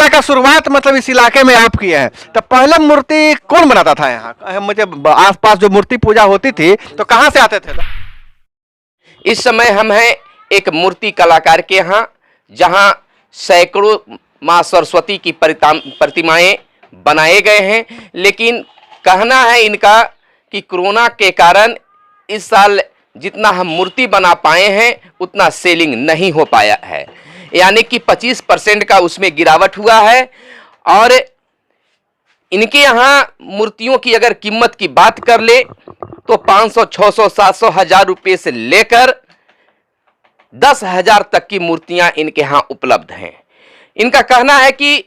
तरह का शुरुआत मतलब इस इलाके में आप किए हैं, तो पहले मूर्ति कौन बनाता था यहाँ? मुझे आसपास जो मूर्ति पूजा होती थी तो कहाँ से आते थे? इस समय हम हैं एक मूर्ति कलाकार के यहाँ, जहाँ सैकड़ों माँ सरस्वती की प्रतिमाएं बनाए गए हैं। लेकिन कहना है इनका कि कोरोना के कारण इस साल जितना हम मूर्ति बना पाए हैं उतना सेलिंग नहीं हो पाया है, यानी कि 25% का उसमें गिरावट हुआ है। और इनके यहाँ मूर्तियों की अगर कीमत की बात कर ले तो 500, 600, 700, 1000 रुपये से लेकर 10,000 तक की मूर्तियां इनके यहाँ उपलब्ध हैं। इनका कहना है कि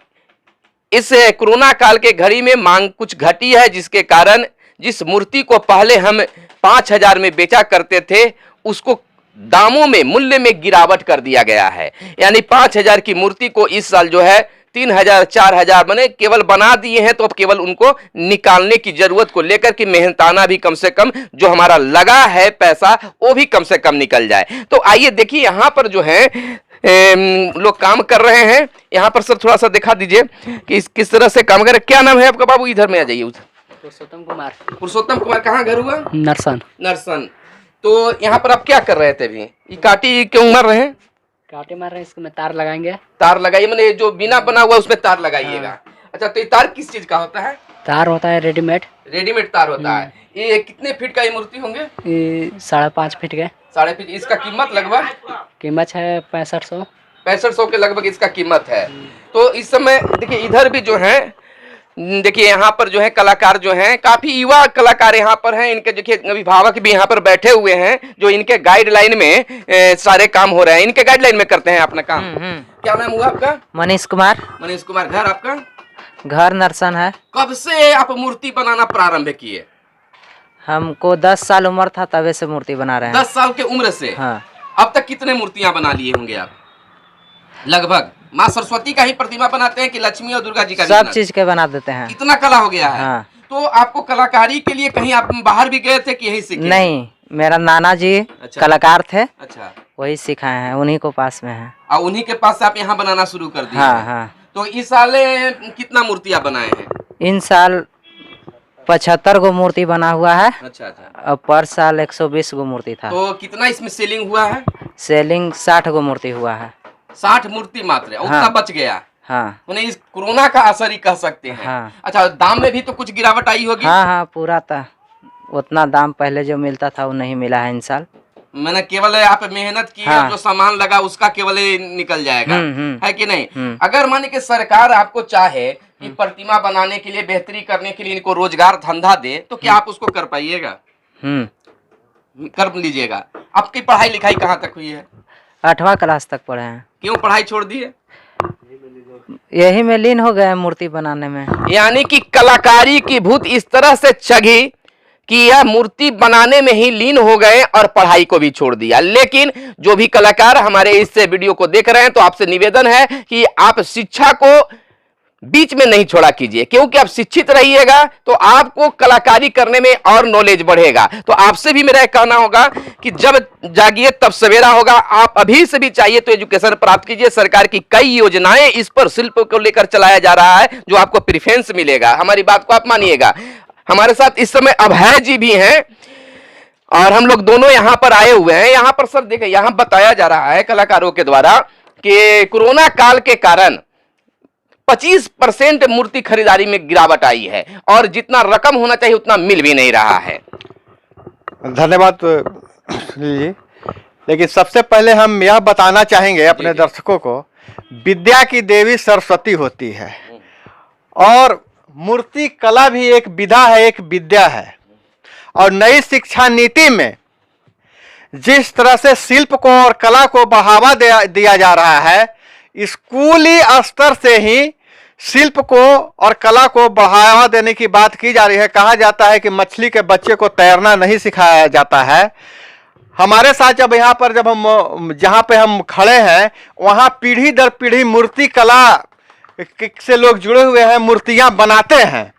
इस कोरोना काल के घड़ी में मांग कुछ घटी है, जिसके कारण जिस मूर्ति को पहले हम 5,000 में बेचा करते थे उसको दामों में, मूल्य में गिरावट कर दिया गया है। यानी 5,000 की मूर्ति को इस साल जो है 3,000, 4,000 बने केवल बना दिए हैं। तो अब केवल उनको निकालने की जरूरत को लेकर कि मेहनताना भी कम से कम जो हमारा लगा है पैसा वो भी कम से कम निकल जाए। तो आइए देखिए यहाँ पर जो है लोग काम कर रहे हैं। यहाँ पर सर थोड़ा सा दिखा दीजिए कि किस तरह से काम कर रहे। क्या नाम है आपका बाबू? इधर में आ जाइए। पुरुषोत्तम कुमार। पुरुषोत्तम कुमार, कहाँ घर हुआ? नरसन। नरसन। तो यहाँ पर आप क्या कर रहे थे अभी? ये काटी क्यों मार रहे हैं? काटे मार रहे हैं, इसको में तार लगाएंगे। तार लगाइए, मैंने जो बिना बना हुआ उसमें तार लगाइएगा। हाँ। अच्छा, तो ये तार किस चीज का होता है? तार होता है रेडीमेड। रेडीमेड तार होता है। ये कितने फीट का ये मूर्ति होंगे? 5.5 फीट के। 5.5। इसका कीमत लगभग? कीमत है 6500। 6500 के लगभग इसका कीमत है। तो इस समय देखिए इधर भी जो है, देखिए यहाँ पर जो है कलाकार जो हैं, काफी युवा कलाकार यहाँ पर हैं। इनके देखिए अभिभावक भी यहाँ पर बैठे हुए हैं जो इनके गाइडलाइन में सारे काम हो रहे हैं। इनके गाइडलाइन में करते हैं अपना काम। क्या नाम हुआ आपका? मनीष कुमार। मनीष कुमार। घर आपका? घर नरसन है। कब से आप मूर्ति बनाना प्रारंभ किए? हमको 10 साल उम्र था तबे से मूर्ति बना रहे हैं। 10 साल के उम्र से? हाँ। अब तक कितने मूर्तियां बना लिए होंगे आप? लगभग माँ सरस्वती का ही प्रतिमा बनाते हैं कि लक्ष्मी और दुर्गा जी का? सब चीज के बना देते हैं। इतना कला हो गया है। हाँ। तो आपको कलाकारी के लिए कहीं आप बाहर भी गए थे कि यही सीखे? नहीं, मेरा नाना जी अच्छा। कलाकार थे। अच्छा। वही सिखाए हैं, उन्हीं को पास में है। और उन्हीं के पास से आप यहाँ बनाना शुरू कर दिए? हाँ हाँ। तो इस साल कितना मूर्तियां बनाए हैं? इन साल 75 गो मूर्ति बना हुआ है। अच्छा अच्छा। और पर साल 120 गो मूर्ति था। तो कितना इसमें सेलिंग हुआ है? सेलिंग 60 गो मूर्ति हुआ है। 60 मूर्ति मात्र? उतना हाँ। बच गया? हाँ। उन्हें इस कोरोना का असर ही कह सकते हैं। हाँ। अच्छा, दाम में भी तो कुछ गिरावट आई होगी? हाँ हाँ, पूरा था। उतना दाम पहले जो मिलता था वो नहीं मिला है इन साल। मैंने केवल आप मेहनत की। हाँ। जो सामान लगा उसका केवल निकल जाएगा। है कि नहीं? अगर माने कि सरकार आपको चाहे कि प्रतिमा बनाने के लिए, बेहतरी करने के लिए इनको रोजगार धंधा दे, तो क्या आप उसको कर पाइएगा? कर लीजिएगा। आपकी पढ़ाई लिखाई कहाँ तक हुई है? 8वां क्लास तक पढ़े हैं। क्यों पढ़ाई छोड़ दिए? यही में लीन हो गए मूर्ति बनाने में। यानी कि कलाकारी की भूत इस तरह से चढ़ी कि यह मूर्ति बनाने में ही लीन हो गए और पढ़ाई को भी छोड़ दिया। लेकिन जो भी कलाकार हमारे इस वीडियो को देख रहे हैं, तो आपसे निवेदन है कि आप शिक्षा को बीच में नहीं छोड़ा कीजिए, क्योंकि आप शिक्षित रहिएगा तो आपको कलाकारी करने में और नॉलेज बढ़ेगा। तो आपसे भी मेरा कहना होगा कि जब जागिए तब सवेरा होगा। आप अभी से भी चाहिए तो एजुकेशन प्राप्त कीजिए। सरकार की कई योजनाएं इस पर शिल्प को लेकर चलाया जा रहा है, जो आपको प्रेफरेंस मिलेगा। हमारी बात को आप मानिएगा। हमारे साथ इस समय अभय जी भी हैं और हम लोग दोनों यहाँ पर आए हुए हैं। यहाँ पर सर देखिए, यहाँ बताया जा रहा है कलाकारों के द्वारा कि कोरोना काल के कारण 25% मूर्ति खरीदारी में गिरावट आई है और जितना रकम होना चाहिए उतना मिल भी नहीं रहा है। धन्यवाद जी। लेकिन सबसे पहले हम यह बताना चाहेंगे अपने दर्शकों को, विद्या की देवी सरस्वती होती है और मूर्ति कला भी एक विधा है, एक विद्या है। और नई शिक्षा नीति में जिस तरह से शिल्प को और कला को बढ़ावा दिया जा रहा है, स्कूली स्तर से ही शिल्प को और कला को बढ़ावा देने की बात की जा रही है। कहा जाता है कि मछली के बच्चे को तैरना नहीं सिखाया जाता है। हमारे साथ जब यहाँ पर जहाँ पे हम खड़े हैं, वहाँ पीढ़ी दर पीढ़ी मूर्ति कला से लोग जुड़े हुए हैं, मूर्तियाँ बनाते हैं।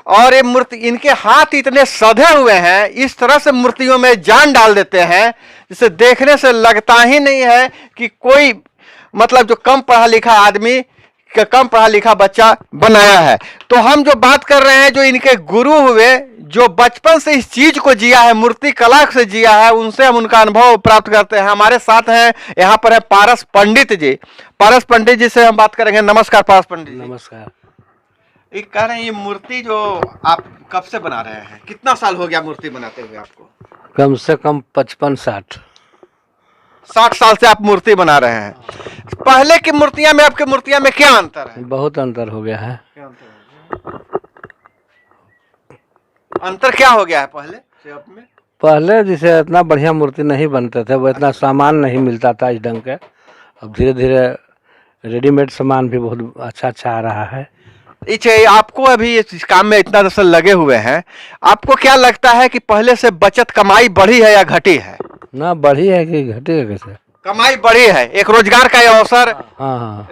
और ये मूर्ति, इनके हाथ इतने सधे हुए हैं, इस तरह से मूर्तियों में जान डाल देते हैं, जिसे देखने से लगता ही नहीं है कि कोई मतलब जो कम पढ़ा लिखा आदमी कम पढ़ा लिखा बच्चा बनाया है। तो हम जो बात कर रहे हैं, जो इनके गुरु हुए, जो बचपन से इस चीज को जिया है, मूर्ति कला से जिया है, उनसे हम उनका अनुभव प्राप्त करते हैं। हमारे साथ हैं, यहाँ पर है पारस पंडित जी। पारस पंडित जी से हम बात करेंगे। नमस्कार पारस पंडित जी। नमस्कार। एक कह रहे हैं, ये मूर्ति जो आप कब से बना रहे हैं, कितना साल हो गया मूर्ति बनाते हुए आपको? कम से कम 55-60 साल से आप मूर्ति बना रहे हैं। पहले की मूर्तियां में आपकी मूर्तियां में क्या अंतर है? बहुत अंतर हो गया है। अंतर क्या हो गया है पहले से अब में? पहले जैसे इतना बढ़िया मूर्ति नहीं बनते थे, वो इतना सामान नहीं मिलता था इस ढंग के। अब धीरे धीरे रेडीमेड सामान भी बहुत अच्छा अच्छा आ रहा है। आपको अभी इस काम में इतना दरअसल लगे हुए हैं, आपको क्या लगता है कि पहले से बचत कमाई बढ़ी है या घटी है? ना बढ़ी है कि घटी है? कैसे कमाई बढ़ी है, एक रोजगार का अवसर हाँ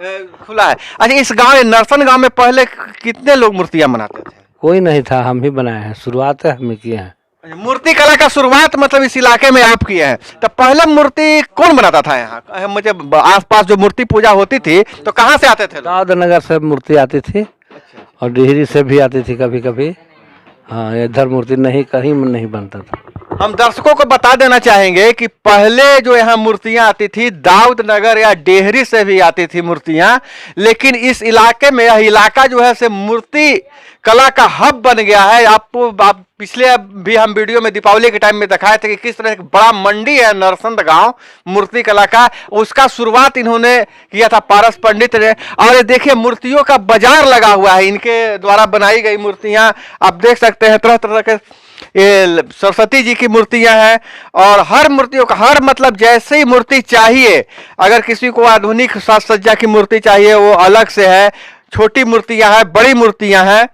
खुला है। अच्छा, इस गांव नरसन गांव में पहले कितने लोग मूर्तियां बनाते थे? कोई नहीं था, हम ही बनाए हैं, शुरुआत हम ही किए हैं। मूर्ति कला का शुरुआत मतलब इस इलाके में आप किए हैं। तो पहले मूर्ति कौन बनाता था यहाँ? मुझे आसपास जो मूर्ति पूजा होती थी तो कहाँ से आते थे लोग? दाऊद नगर से मूर्ति आती थी और डिहरी से भी आती थी कभी कभी। हाँ, इधर मूर्ति नहीं, कहीं नहीं बनता था। हम दर्शकों को बता देना चाहेंगे कि पहले जो यहाँ मूर्तियां आती थी, दाऊद नगर या डेहरी से भी आती थी मूर्तियां, लेकिन इस इलाके में यह इलाका जो है से मूर्ति कला का हब बन गया है। आप पिछले भी हम वीडियो में दीपावली के टाइम में दिखाए थे कि किस तरह बड़ा मंडी है नरसंद गांव मूर्ति कला का, उसका शुरुआत इन्होंने किया था पारस पंडित ने। और ये देखिए, मूर्तियों का बाजार लगा हुआ है, इनके द्वारा बनाई गई मूर्तियां आप देख सकते हैं। तरह तरह के ये सरस्वती जी की मूर्तियां हैं, और हर मूर्तियों का हर मतलब जैसे ही मूर्ति चाहिए, अगर किसी को आधुनिक साज सज्जा की मूर्ति चाहिए वो अलग से है, छोटी मूर्तियां हैं, बड़ी मूर्तियां हैं,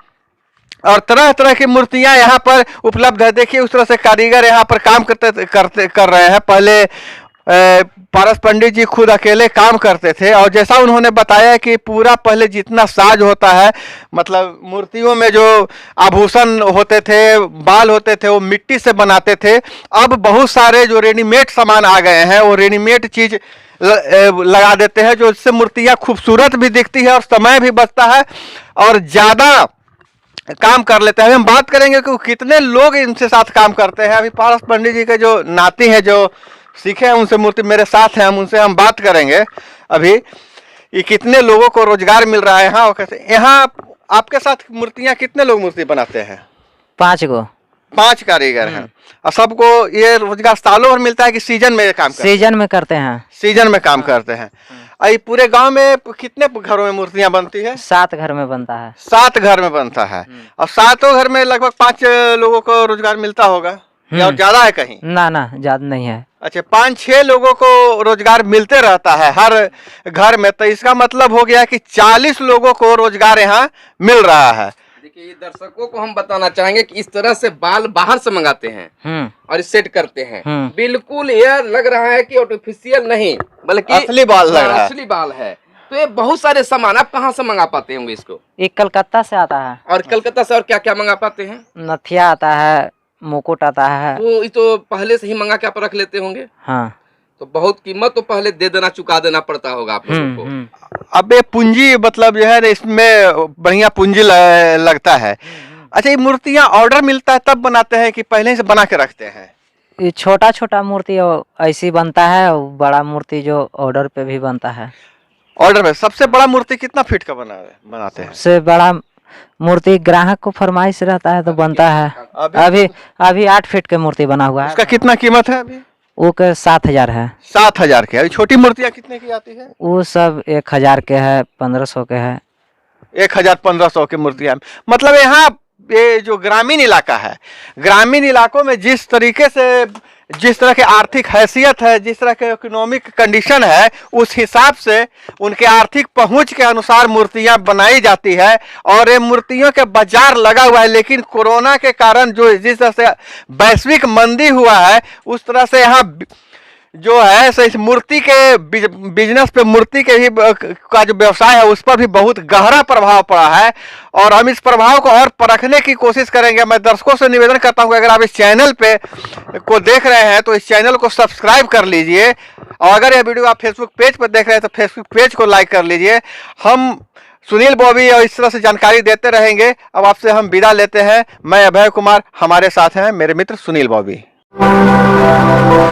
और तरह तरह की मूर्तियां यहाँ पर उपलब्ध है। देखिए उस तरह से कारीगर यहाँ पर काम कर रहे हैं। पहले पारस पंडित जी खुद अकेले काम करते थे, और जैसा उन्होंने बताया कि पूरा पहले जितना साज होता है, मतलब मूर्तियों में जो आभूषण होते थे, बाल होते थे, वो मिट्टी से बनाते थे। अब बहुत सारे जो रेडीमेड सामान आ गए हैं, वो रेडीमेड चीज लगा देते हैं, जो इससे मूर्तियां खूबसूरत भी दिखती है और समय भी बचता है और ज्यादा काम कर लेते हैं। हम बात करेंगे कि कितने लोग इनसे साथ काम करते हैं। अभी पारस पंडित जी के जो नाती हैं, जो सीखे हैं, उनसे मूर्ति मेरे साथ हैं, उनसे हम बात करेंगे अभी ये कितने लोगों को रोजगार मिल रहा है यहाँ। और कैसे यहाँ आपके साथ मूर्तियाँ कितने लोग मूर्ति बनाते हैं? 5 गो। 5 कारीगर हैं, और सबको ये रोजगार सालों भर मिलता है कि सीजन में काम करते हैं? सीजन में करते हैं। सीजन में काम करते हैं। ये पूरे गांव में कितने घरों में मूर्तियां बनती है? 7 घर में बनता है। 7 घर में बनता है, और 7 घर में लगभग 5 लोगों को रोजगार मिलता होगा या ज्यादा है कहीं? ना ज्यादा नहीं है। अच्छा, 5-6 लोगों को रोजगार मिलते रहता है हर घर में। तो इसका मतलब हो गया कि 40 लोगों को रोजगार यहाँ मिल रहा है। देखिए, दर्शकों को हम बताना चाहेंगे कि इस तरह से बाल बाहर से मंगाते हैं और सेट करते हैं। बिल्कुल यह लग रहा है कि आर्टिफिशियल नहीं, बल्कि असली बाल लग रहा है, असली बाल है। तो ये बहुत सारे सामान आप कहाँ से मंगा पाते होंगे इसको? एक कलकत्ता से आता है। और कलकत्ता से और क्या क्या मंगा पाते हैं? नथिया आता है, मुकुट आता है। तो ये तो पहले से ही मंगा के आप रख लेते होंगे। हाँ, तो बहुत कीमत तो पहले दे देना, चुका देना पड़ता होगा आप लोगों को। अब ये पूंजी मतलब जो है इसमें बढ़िया पूंजी लगता है। अच्छा, ये मूर्तियां ऑर्डर मिलता है तब बनाते हैं कि पहले से बना के रखते हैं? ये छोटा छोटा मूर्ति ऐसी बनता है, बड़ा मूर्ति जो ऑर्डर पे भी बनता है। ऑर्डर में सबसे बड़ा मूर्ति कितना फीट का बनाते हैं? सबसे बड़ा मूर्ति ग्राहक को फरमाइश रहता है तो बनता है। अभी 8 फीट के मूर्ति बना हुआ है। उसका कितना कीमत है अभी? वो के 7,000 है। 7,000 के। अभी छोटी मूर्तियां कितने की आती है? वो सब 1,000 के है, 1,500 के है। 1,000-1,500 की मूर्तियां। मतलब यहाँ ये जो ग्रामीण इलाका है, ग्रामीण इलाकों में जिस तरीके से, जिस तरह की आर्थिक हैसियत है, जिस तरह के इकोनॉमिक कंडीशन है, उस हिसाब से उनके आर्थिक पहुंच के अनुसार मूर्तियां बनाई जाती है, और ये मूर्तियों के बाजार लगा हुआ है। लेकिन कोरोना के कारण जो जिस तरह से वैश्विक मंदी हुआ है, उस तरह से यहाँ जो है इस मूर्ति के बिजनेस पे, मूर्ति के भी का जो व्यवसाय है उस पर भी बहुत गहरा प्रभाव पड़ा है, और हम इस प्रभाव को और परखने की कोशिश करेंगे। मैं दर्शकों से निवेदन करता हूं कि अगर आप इस चैनल पे को देख रहे हैं तो इस चैनल को सब्सक्राइब कर लीजिए, और अगर यह वीडियो आप फेसबुक पेज पर देख रहे हैं तो फेसबुक पेज को लाइक कर लीजिए। हम सुनील बॉबी और इस तरह से जानकारी देते रहेंगे। अब आपसे हम विदा लेते हैं। मैं अभय कुमार, हमारे साथ हैं मेरे मित्र सुनील बॉबी।